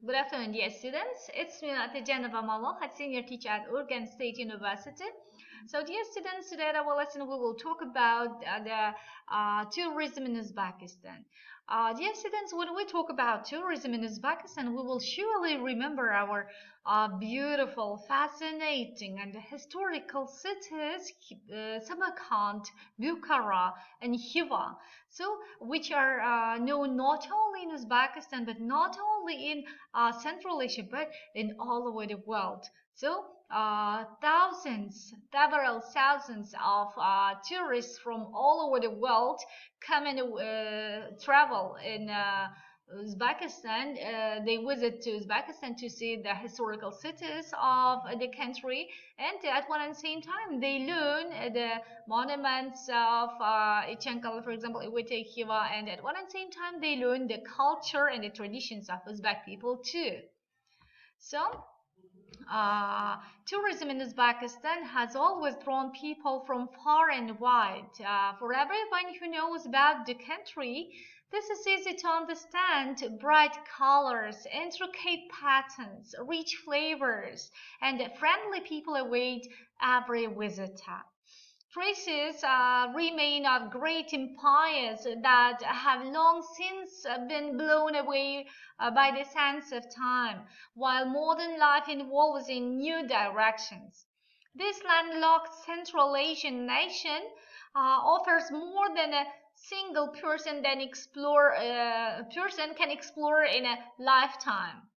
Good afternoon, dear students. It's me, Atajonova Malohat, senior teacher at Oregon State University. So, dear students, today in our lesson we will talk about the tourism in Uzbekistan. Dear students, when we talk about tourism in Uzbekistan, we will surely remember our beautiful, fascinating, and historical cities, Samarkand, Bukhara, and Khiva. So, which are known not only in Uzbekistan but not only in Central Asia but in all over the world. So, several thousands of tourists from all over the world come and travel in Uzbekistan. They visit to Uzbekistan to see the historical cities of the country, and at one and same time they learn the monuments of Ichankalli, for example, if we take Khiva, and at one and same time they learn the culture and the traditions of Uzbek people too. So, tourism in Uzbekistan has always drawn people from far and wide. For everyone who knows about the country, this is easy to understand. Bright colors, intricate patterns, rich flavors, and friendly people await every visitor. Traces remain of great empires that have long since been blown away by the sands of time, while modern life evolves in new directions. This landlocked Central Asian nation offers more than a single person can explore in a lifetime.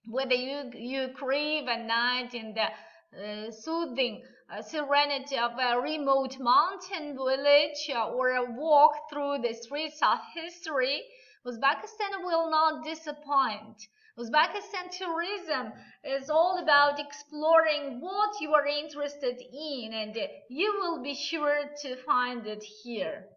Whether you crave a night in the soothing serenity of a remote mountain village or a walk through the streets of history, Uzbekistan will not disappoint. Uzbekistan tourism is all about exploring what you are interested in, and you will be sure to find it here.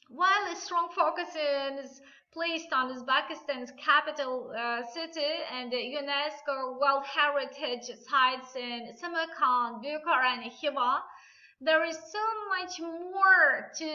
While a strong focus is placed on Uzbekistan's capital city and UNESCO World Heritage Sites in Samarkand, Bukhara, and Khiva, there is so much more to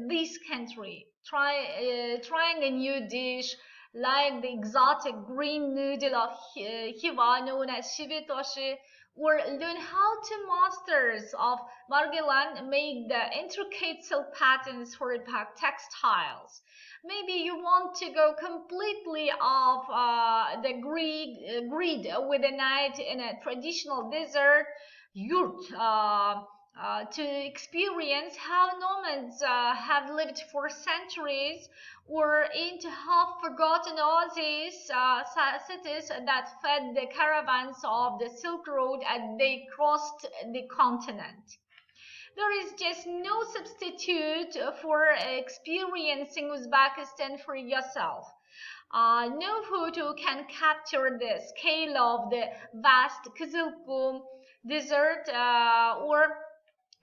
this country. Trying a new dish like the exotic green noodle of Khiva known as shivitoshi, or learn how to masters of Margilan make the intricate silk patterns for textiles. Maybe you want to go completely off the grid with a night in a traditional desert yurt to experience how nomads have lived for centuries, or into half-forgotten oases, cities that fed the caravans of the Silk Road as they crossed the continent. There is just no substitute for experiencing Uzbekistan for yourself. No photo can capture the scale of the vast Kizilkum desert or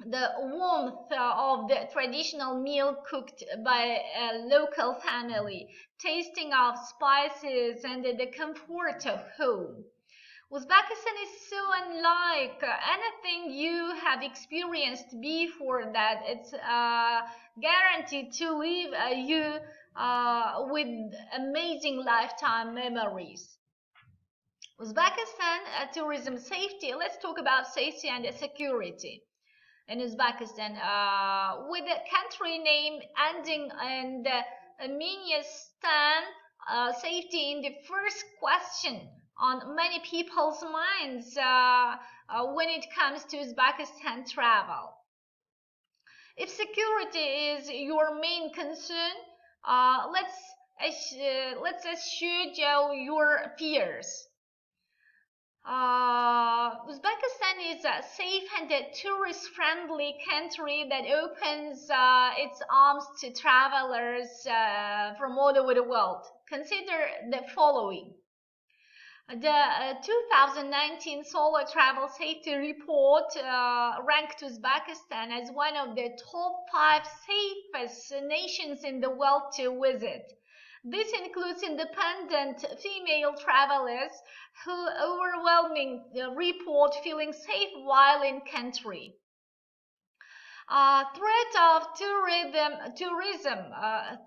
the warmth of the traditional meal cooked by a local family, tasting of spices and the comfort of home. Uzbekistan is so unlike anything you have experienced before that it's guaranteed to leave you with amazing lifetime memories. Uzbekistan tourism safety. Let's talk about safety and security in Uzbekistan, with a country name ending in the Armenian, safety in the first question on many people's minds when it comes to Uzbekistan travel. If security is your main concern, let's assuage your fears. Uzbekistan is a safe and a tourist-friendly country that opens its arms to travelers from all over the world. Consider the following. The 2019 Solo Travel Safety Report ranked Uzbekistan as one of the top 5 safest nations in the world to visit. This includes independent female travelers who overwhelming report feeling safe while in country. Threat of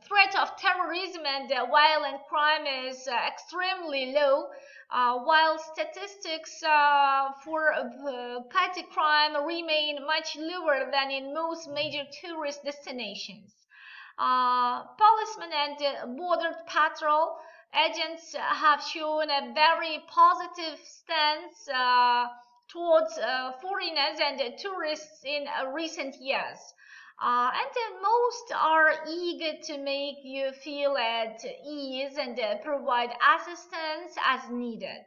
threat of terrorism and violent crime is extremely low, while statistics for petty crime remain much lower than in most major tourist destinations. Policemen and border patrol agents have shown a very positive stance towards foreigners and tourists in recent years. And most are eager to make you feel at ease and provide assistance as needed.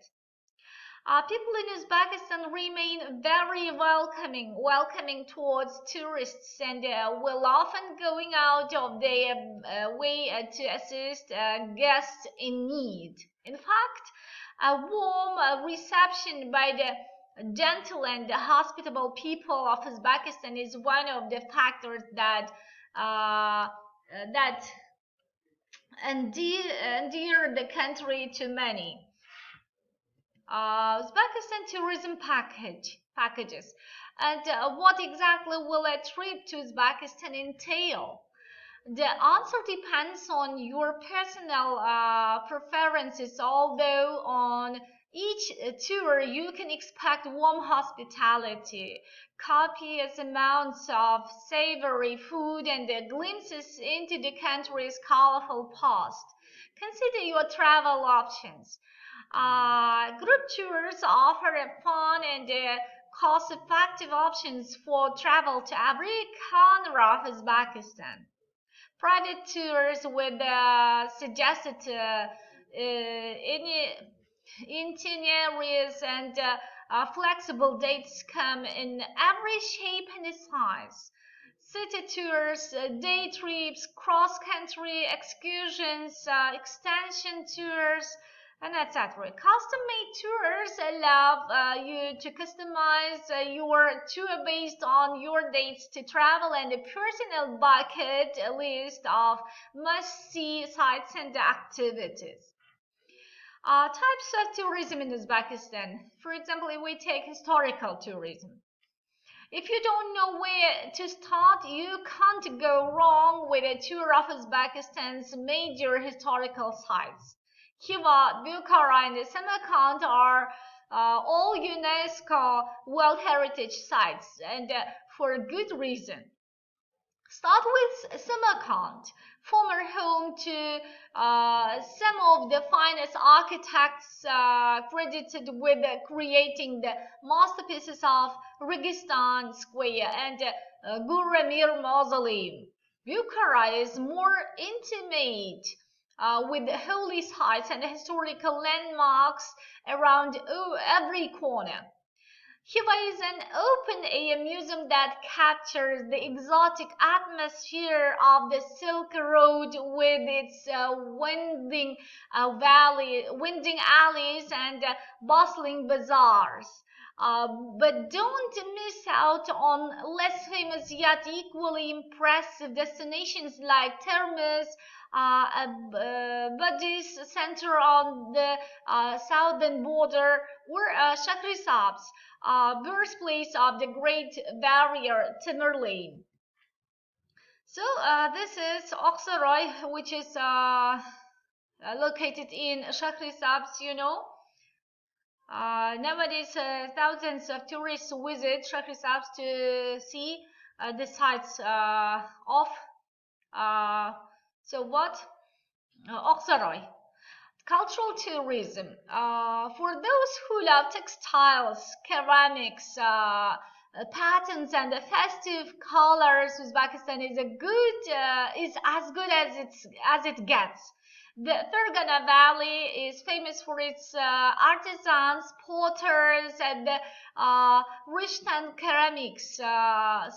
People in Uzbekistan remain very welcoming towards tourists, and will often going out of their way to assist guests in need. In fact, a warm reception by the gentle and hospitable people of Uzbekistan is one of the factors that endear the country to many. Uzbekistan tourism packages, and what exactly will a trip to Uzbekistan entail? The answer depends on your personal preferences, although on each tour you can expect warm hospitality, copious amounts of savory food, and glimpses into the country's colorful past. Consider your travel options. Group tours offer a fun and cost-effective options for travel to every corner of Uzbekistan. Private tours with suggested itineraries and flexible dates come in every shape and size. City tours, day trips, cross-country excursions, extension tours, and etc. Custom-made tours allow you to customize your tour based on your dates to travel and a personal bucket list of must-see sites and activities. Types of tourism in Uzbekistan. For example, if we take historical tourism. If you don't know where to start, you can't go wrong with a tour of Uzbekistan's major historical sites. Khiva, Bukhara, and Samarkand are all UNESCO World Heritage Sites, and for a good reason. Start with Samarkand, former home to some of the finest architects credited with creating the masterpieces of Registan Square and Guramir Mausoleum. Bukhara is more intimate with holy sites and historical landmarks around every corner. Khiva is an open-air museum that captures the exotic atmosphere of the Silk Road with its winding alleys and bustling bazaars. But don't miss out on less famous yet equally impressive destinations like Termiz, a Buddhist center on the southern border, or Shahrisabz, birthplace of the Great Barrier Timur-Lane. So this is Aksaray, which is located in Shahrisabz, you know. Nowadays, thousands of tourists visit Shahrisabz to see the sites of Aksaray. Cultural tourism. For those who love textiles, ceramics, patterns, and the festive colors, Uzbekistan is as good as it gets. The Fergana Valley is famous for its artisans, potters, and Rishtan Ceramics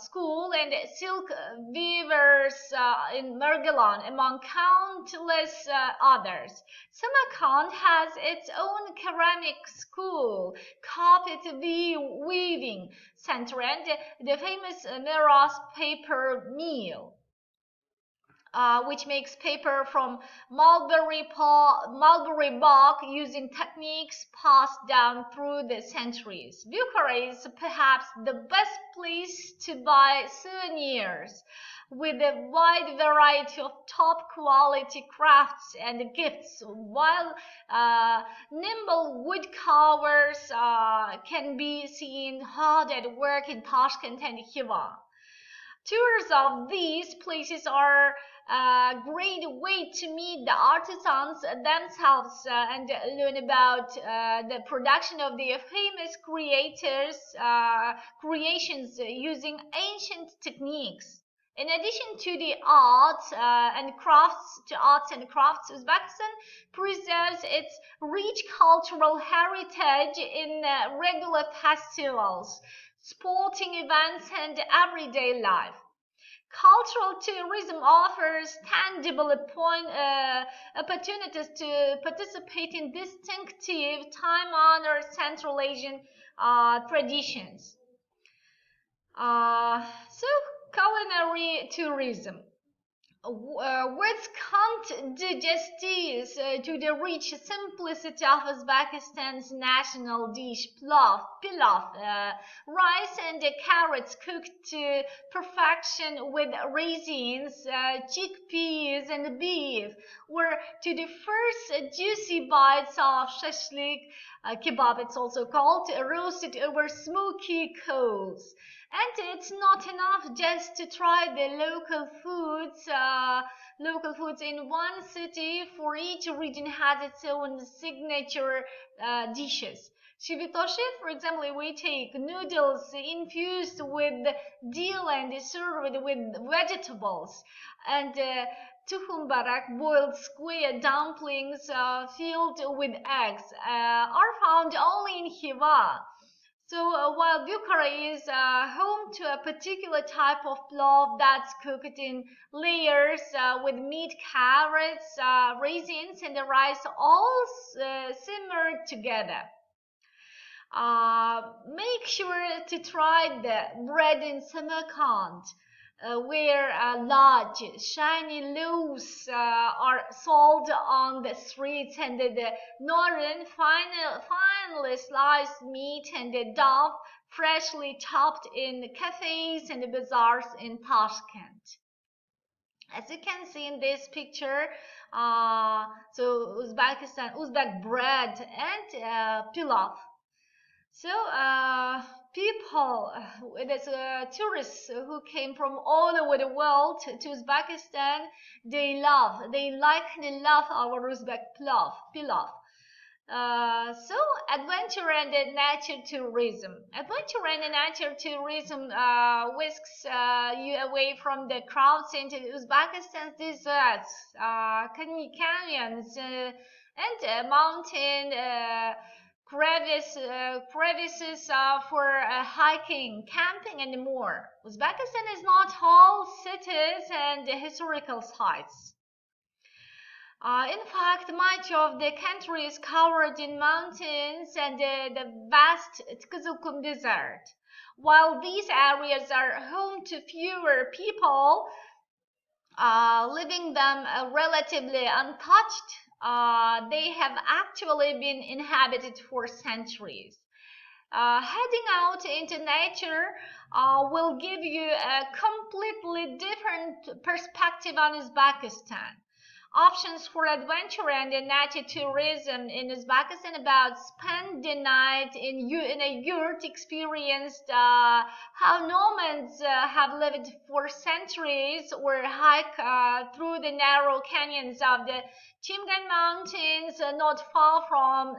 School and silk weavers in Mergelan, among countless others. Samarkand has its own ceramic school, carpet weaving center, and the famous Miras paper mill. which makes paper from mulberry bark using techniques passed down through the centuries. Bukhara is perhaps the best place to buy souvenirs, with a wide variety of top quality crafts and gifts, while nimble wood carvers can be seen hard at work in Tashkent and Khiva. Tours of these places are a great way to meet the artisans themselves and learn about the production of their famous creations using ancient techniques. In addition to the arts and crafts, Uzbekistan preserves its rich cultural heritage in regular festivals, sporting events, and everyday life. Cultural tourism offers tangible opportunities to participate in distinctive, time-honored Central Asian traditions. So, culinary tourism. Words can't do justice to the rich simplicity of Uzbekistan's national dish, pilaf, rice and carrots cooked to perfection with raisins, chickpeas and beef, or to the first juicy bites of shashlik, kebab it's also called, roasted over smoky coals. And it's not enough just to try the local foods in one city, for each region has its own signature dishes. Shivitoshi, for example, we take noodles infused with dill and served with vegetables, and tuhum barak, boiled square dumplings filled with eggs, are found only in Khiva. So while Bukhara is home to a particular type of plov that's cooked in layers with meat, carrots, raisins, and the rice all simmered together. Make sure to try the bread in Samarkand, where large, shiny loaves are sold on the streets, and the northern finely sliced meat and the dove freshly chopped in cafes and bazaars in Tashkent. As you can see in this picture, so Uzbek bread and pilaf. So people, there's tourists who came from all over the world to Uzbekistan. They love our Uzbek pilaf. So adventure and nature tourism. Adventure and nature tourism whisks you away from the crowds into Uzbekistan's deserts, canyons, and mountain crevices for hiking, camping, and more. Uzbekistan is not all cities and historical sites. In fact, much of the country is covered in mountains and the vast Kızılkum Desert. While these areas are home to fewer people, leaving them relatively untouched, they have actually been inhabited for centuries. Heading out into nature will give you a completely different perspective on Uzbekistan. Options for adventure and nature tourism in Uzbekistan about spend the night in a yurt, experienced how nomads have lived for centuries, or hike through the narrow canyons of the Chimgan Mountains not far from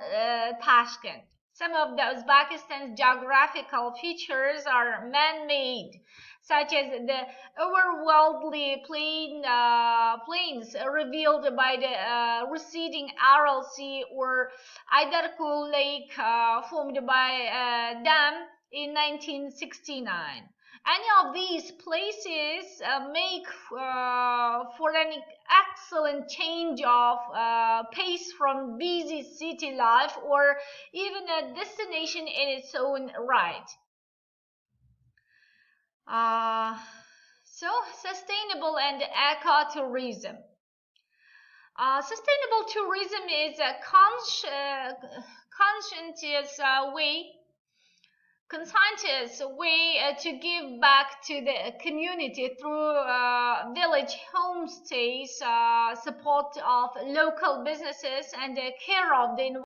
Tashkent. Some of the Uzbekistan's geographical features are man-made, such as the overworldly plains revealed by the receding Aral Sea, or Aydarku Lake formed by a dam in 1969. Any of these places make for an excellent change of pace from busy city life, or even a destination in its own right. So, sustainable and ecotourism. Sustainable tourism is a conscientious way to give back to the community through village homestays, support of local businesses, and care of the environment.